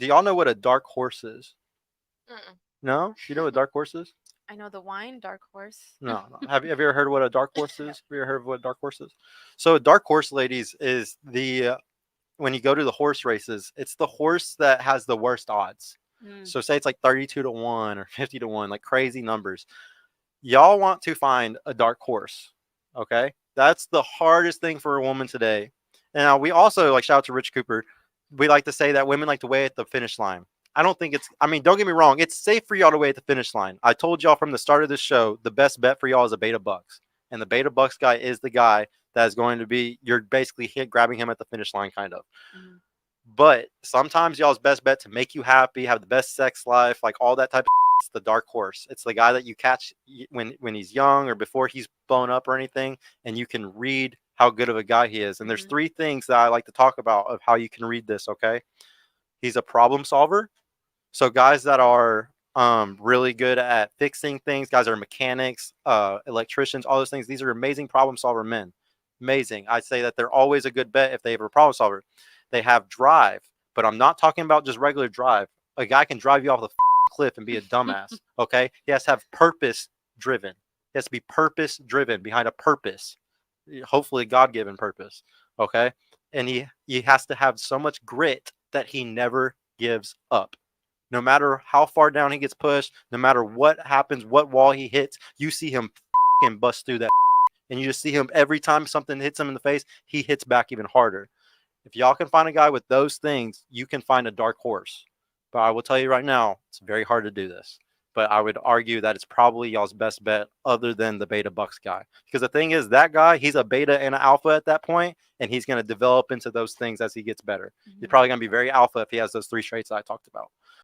Do y'all know what a dark horse is? Mm-mm. No? You know what a dark horse is? I know the wine, dark horse. No, no. Have you ever heard of what a dark horse is? Have you ever heard of what a dark horse is? So a dark horse, ladies, is the when you go to the horse races, it's the horse that has the worst odds. Mm. So say it's like 32 to 1 or 50 to 1, like crazy numbers. Y'all want to find a dark horse. Okay? That's the hardest thing for a woman today. And now we also like shout out to Rich Cooper. We like to say that women like to wait at the finish line. I don't think it's I mean, don't get me wrong, it's safe for y'all to wait at the finish line. I told y'all from the start of this show, the best bet for y'all is a beta bucks. And the beta bucks guy is the guy that is going to be you're basically grabbing him at the finish line kind of. Mm. But sometimes y'all's best bet to make you happy, have the best sex life, like all that type of it's the dark horse. It's the guy that you catch when he's young or before he's blown up or anything, and you can read how good of a guy he is. And there's Mm-hmm. three things that I like to talk about of how you can read this. Okay, he's a problem solver. So guys that are really good at fixing things, guys that are mechanics, electricians, all those things. These are amazing problem solver men. Amazing. I'd say that they're always a good bet if they have a problem solver. They have drive, but I'm not talking about just regular drive. A guy can drive you off the cliff and be a dumbass. Okay, he has to have purpose driven. He has to be purpose driven behind a purpose, hopefully God given purpose. Okay, and he has to have so much grit that he never gives up. No matter how far down he gets pushed, no matter what happens, what wall he hits, you see him bust through that. And you just see him every time something hits him in the face, he hits back even harder. If y'all can find a guy with those things, you can find a dark horse. But I will tell you right now, it's very hard to do this. But I would argue that it's probably y'all's best bet other than the beta bucks guy. Because the thing is, that guy, he's a beta and an alpha at that point, and he's going to develop into those things as he gets better. He's Mm-hmm. probably going to be very alpha if he has those three traits that I talked about.